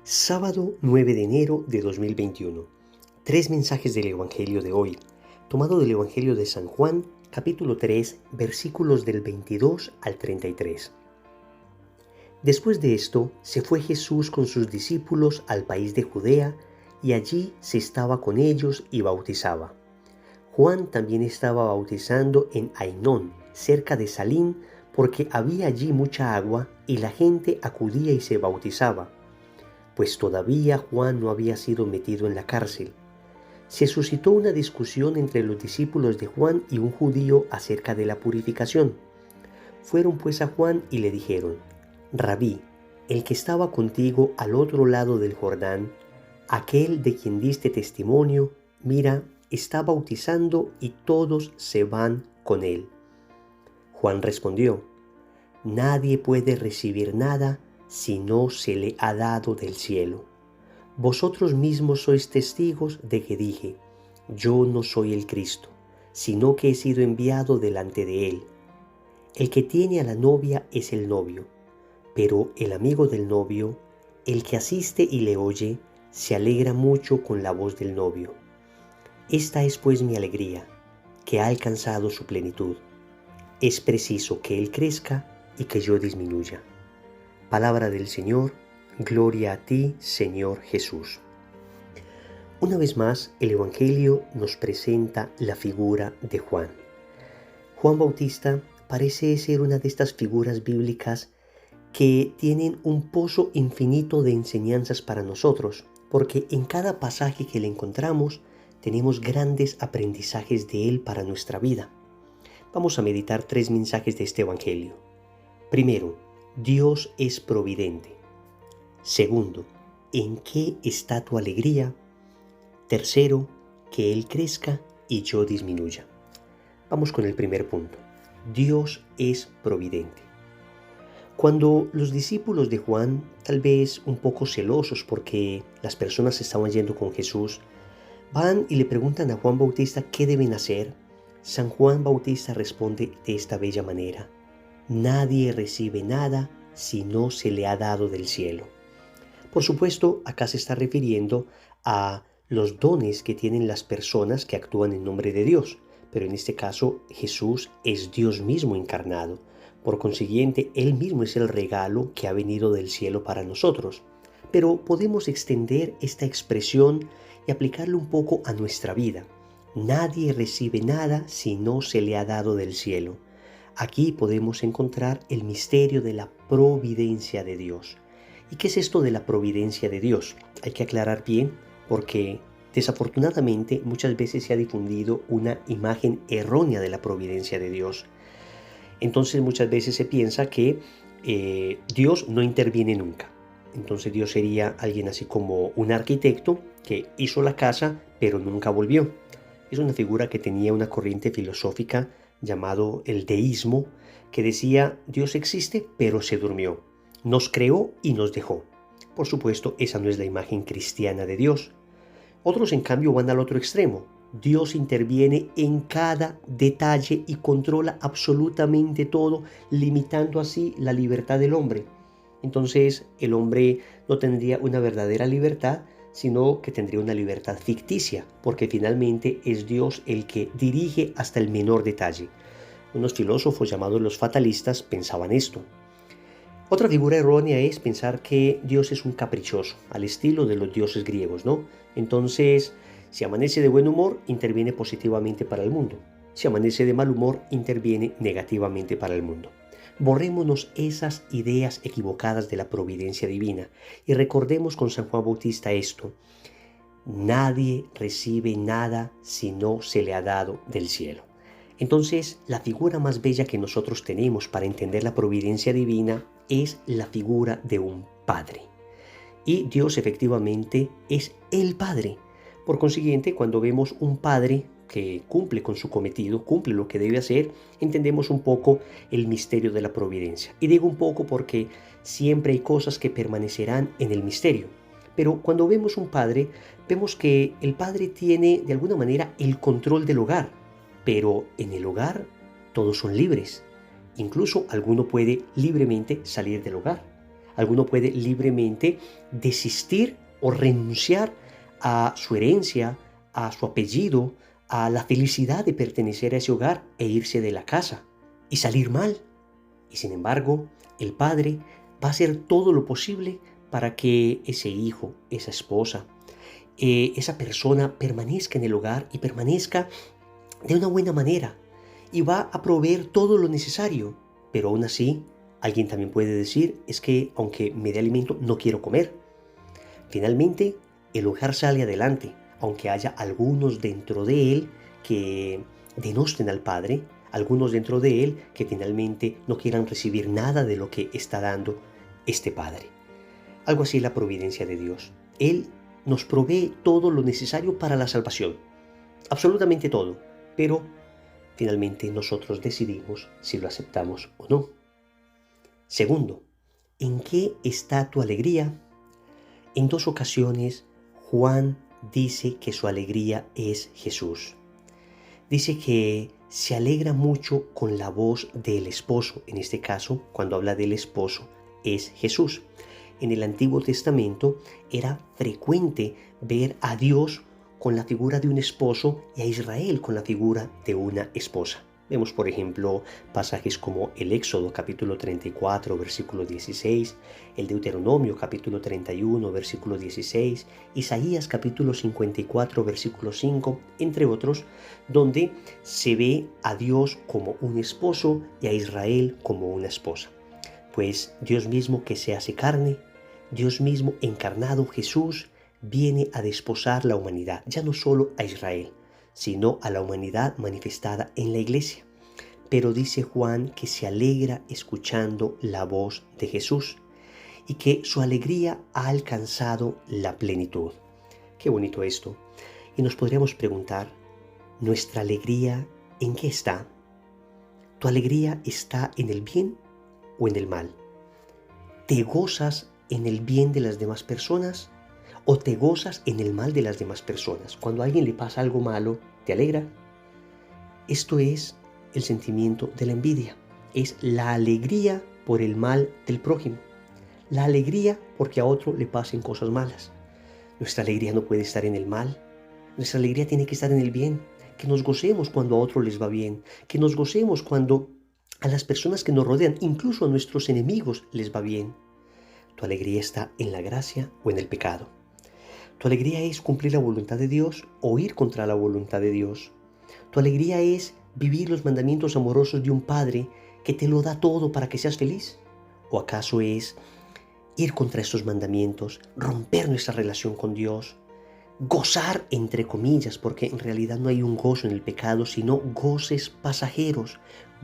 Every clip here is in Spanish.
Sábado 9 de enero de 2021. Tres mensajes del Evangelio de hoy, tomado del Evangelio de San Juan, capítulo 3, versículos del 22 al 33. Después de esto, se fue Jesús con sus discípulos al país de Judea, y allí se estaba con ellos y bautizaba. Juan también estaba bautizando en Ainón, cerca de Salim, porque había allí mucha agua, y la gente acudía y se bautizaba, pues todavía Juan no había sido metido en la cárcel. Se suscitó una discusión entre los discípulos de Juan y un judío acerca de la purificación. Fueron pues a Juan y le dijeron: Rabí, el que estaba contigo al otro lado del Jordán, aquel de quien diste testimonio, mira, está bautizando y todos se van con él. Juan respondió: Nadie puede recibir nada si no se le ha dado del cielo. Vosotros mismos sois testigos de que dije: yo no soy el Cristo, sino que he sido enviado delante de él. El que tiene a la novia es el novio, pero el amigo del novio, el que asiste y le oye, se alegra mucho con la voz del novio. Esta es pues mi alegría, que ha alcanzado su plenitud. Es preciso que él crezca y que yo disminuya. Palabra del Señor, gloria a ti, Señor Jesús. Una vez más, el Evangelio nos presenta la figura de Juan. Juan Bautista parece ser una de estas figuras bíblicas que tienen un pozo infinito de enseñanzas para nosotros, porque en cada pasaje que le encontramos tenemos grandes aprendizajes de él para nuestra vida. Vamos a meditar tres mensajes de este Evangelio. Primero, Dios es providente. Segundo, ¿en qué está tu alegría? Tercero, que Él crezca y yo disminuya. Vamos con el primer punto. Dios es providente. Cuando los discípulos de Juan, tal vez un poco celosos porque las personas estaban yendo con Jesús, van y le preguntan a Juan Bautista qué deben hacer, San Juan Bautista responde de esta bella manera: Nadie recibe nada si no se le ha dado del cielo. Por supuesto, acá se está refiriendo a los dones que tienen las personas que actúan en nombre de Dios, pero en este caso Jesús es Dios mismo encarnado. Por consiguiente, Él mismo es el regalo que ha venido del cielo para nosotros. Pero podemos extender esta expresión y aplicarlo un poco a nuestra vida. Nadie recibe nada si no se le ha dado del cielo. Aquí podemos encontrar el misterio de la providencia de Dios. ¿Y qué es esto de la providencia de Dios? Hay que aclarar bien, porque desafortunadamente muchas veces se ha difundido una imagen errónea de la providencia de Dios. Entonces muchas veces se piensa que Dios no interviene nunca. Entonces Dios sería alguien así como un arquitecto que hizo la casa pero nunca volvió. Es una figura que tenía una corriente filosófica llamado el deísmo, que decía: Dios existe pero se durmió, nos creó y nos dejó. Por supuesto, esa no es la imagen cristiana de Dios. Otros en cambio van al otro extremo. Dios interviene en cada detalle y controla absolutamente todo, limitando así la libertad del hombre. Entonces el hombre no tendría una verdadera libertad, sino que tendría una libertad ficticia, porque finalmente es Dios el que dirige hasta el menor detalle. Unos filósofos llamados los fatalistas pensaban esto. Otra figura errónea es pensar que Dios es un caprichoso, al estilo de los dioses griegos, ¿no? Entonces, si amanece de buen humor, interviene positivamente para el mundo. Si amanece de mal humor, interviene negativamente para el mundo. Borrémonos esas ideas equivocadas de la providencia divina y recordemos con San Juan Bautista esto: nadie recibe nada si no se le ha dado del cielo. Entonces, la figura más bella que nosotros tenemos para entender la providencia divina es la figura de un padre. Y Dios efectivamente es el Padre. Por consiguiente, cuando vemos un padre que cumple con su cometido, cumple lo que debe hacer, entendemos un poco el misterio de la providencia. Y digo un poco porque siempre hay cosas que permanecerán en el misterio. Pero cuando vemos un padre, vemos que el padre tiene de alguna manera el control del hogar. Pero en el hogar todos son libres. Incluso alguno puede libremente salir del hogar. Alguno puede libremente desistir o renunciar a su herencia, a su apellido, a la felicidad de pertenecer a ese hogar e irse de la casa y salir mal. Y sin embargo, el padre va a hacer todo lo posible para que ese hijo, esa esposa, esa persona permanezca en el hogar y permanezca de una buena manera y va a proveer todo lo necesario. Pero aún así, alguien también puede decir, es que aunque me dé alimento, no quiero comer. Finalmente, el hogar sale adelante, aunque haya algunos dentro de él que denosten al padre, algunos dentro de él que finalmente no quieran recibir nada de lo que está dando este padre. Algo así es la providencia de Dios. Él nos provee todo lo necesario para la salvación, absolutamente todo, pero finalmente nosotros decidimos si lo aceptamos o no. Segundo, ¿en qué está tu alegría? En 2 ocasiones, Juan dice que su alegría es Jesús. Dice que se alegra mucho con la voz del esposo. En este caso, cuando habla del esposo, es Jesús. En el Antiguo Testamento era frecuente ver a Dios con la figura de un esposo y a Israel con la figura de una esposa. Vemos, por ejemplo, pasajes como el Éxodo capítulo 34, versículo 16, el Deuteronomio capítulo 31, versículo 16, Isaías capítulo 54, versículo 5, entre otros, donde se ve a Dios como un esposo y a Israel como una esposa. Pues Dios mismo que se hace carne, Dios mismo encarnado, Jesús, viene a desposar la humanidad, ya no solo a Israel, sino a la humanidad manifestada en la iglesia. Pero dice Juan que se alegra escuchando la voz de Jesús y que su alegría ha alcanzado la plenitud. Qué bonito esto. Y nos podríamos preguntar, ¿nuestra alegría en qué está? ¿Tu alegría está en el bien o en el mal? ¿Te gozas en el bien de las demás personas o te gozas en el mal de las demás personas? Cuando a alguien le pasa algo malo, ¿te alegra? Esto es el sentimiento de la envidia. Es la alegría por el mal del prójimo. La alegría porque a otro le pasen cosas malas. Nuestra alegría no puede estar en el mal. Nuestra alegría tiene que estar en el bien. Que nos gocemos cuando a otro les va bien. Que nos gocemos cuando a las personas que nos rodean, incluso a nuestros enemigos, les va bien. ¿Tu alegría está en la gracia o en el pecado? ¿Tu alegría es cumplir la voluntad de Dios o ir contra la voluntad de Dios? ¿Tu alegría es vivir los mandamientos amorosos de un Padre que te lo da todo para que seas feliz? ¿O acaso es ir contra estos mandamientos, romper nuestra relación con Dios, gozar entre comillas, porque en realidad no hay un gozo en el pecado, sino goces pasajeros,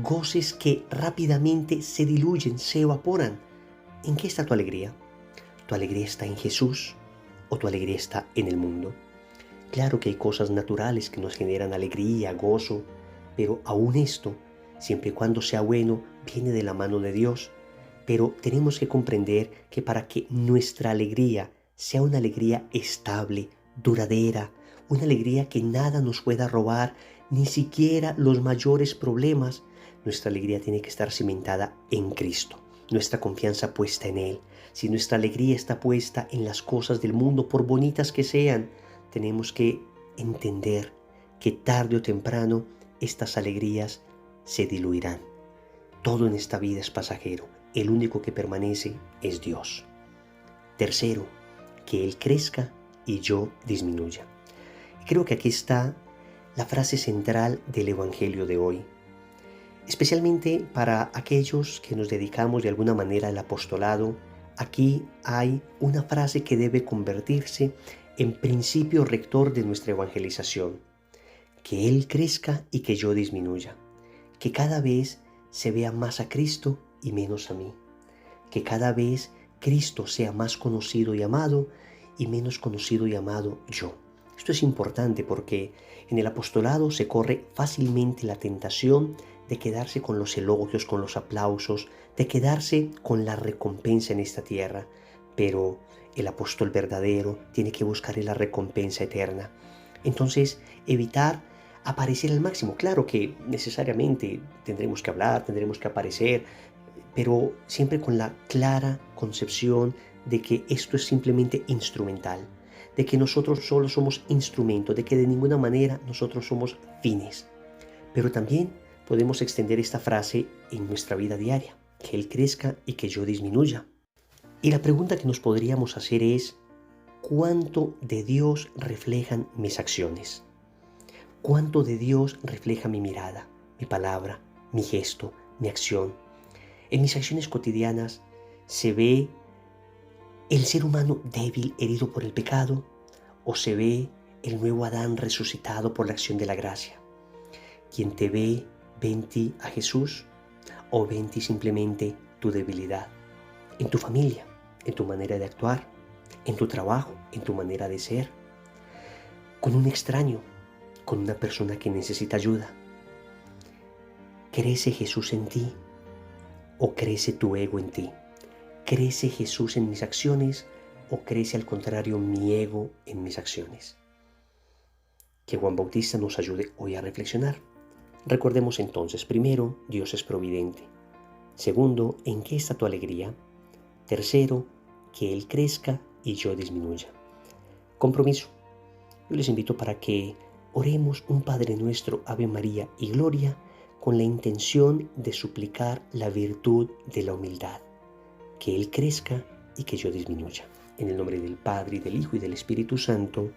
goces que rápidamente se diluyen, se evaporan? ¿En qué está tu alegría? ¿Tu alegría está en Jesús o tu alegría está en el mundo? Claro que hay cosas naturales que nos generan alegría, gozo, pero aún esto, siempre y cuando sea bueno, viene de la mano de Dios. Pero tenemos que comprender que para que nuestra alegría sea una alegría estable, duradera, una alegría que nada nos pueda robar, ni siquiera los mayores problemas, nuestra alegría tiene que estar cimentada en Cristo, nuestra confianza puesta en Él. Si nuestra alegría está puesta en las cosas del mundo, por bonitas que sean, tenemos que entender que tarde o temprano estas alegrías se diluirán. Todo en esta vida es pasajero. El único que permanece es Dios. Tercero, que Él crezca y yo disminuya. Creo que aquí está la frase central del Evangelio de hoy, especialmente para aquellos que nos dedicamos de alguna manera al apostolado. Aquí hay una frase que debe convertirse en principio rector de nuestra evangelización: que Él crezca y que yo disminuya, que cada vez se vea más a Cristo y menos a mí, que cada vez Cristo sea más conocido y amado y menos conocido y amado yo. Esto es importante porque en el apostolado se corre fácilmente la tentación de quedarse con los elogios, con los aplausos, de quedarse con la recompensa en esta tierra, pero el apóstol verdadero tiene que buscar la recompensa eterna. Entonces, evitar aparecer al máximo. Claro que necesariamente tendremos que hablar, tendremos que aparecer, pero siempre con la clara concepción de que esto es simplemente instrumental, de que nosotros solo somos instrumento, de que de ninguna manera nosotros somos fines. Pero también podemos extender esta frase en nuestra vida diaria, que Él crezca y que yo disminuya. Y la pregunta que nos podríamos hacer es, ¿cuánto de Dios reflejan mis acciones? ¿Cuánto de Dios refleja mi mirada, mi palabra, mi gesto, mi acción? En mis acciones cotidianas se ve el ser humano débil, herido por el pecado, o se ve el nuevo Adán resucitado por la acción de la gracia. Quien te ve en ti a Jesús, o ve en ti simplemente tu debilidad, en tu familia, en tu manera de actuar, en tu trabajo, en tu manera de ser, con un extraño, con una persona que necesita ayuda. ¿Crece Jesús en ti o crece tu ego en ti? ¿Crece Jesús en mis acciones o crece al contrario mi ego en mis acciones? Que Juan Bautista nos ayude hoy a reflexionar. Recordemos entonces, primero, Dios es providente. Segundo, ¿en qué está tu alegría? Tercero, que Él crezca y yo disminuya. Compromiso. Yo les invito para que oremos un Padre Nuestro, Ave María y Gloria con la intención de suplicar la virtud de la humildad. Que Él crezca y que yo disminuya. En el nombre del Padre, y del Hijo, y del Espíritu Santo.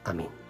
Amén.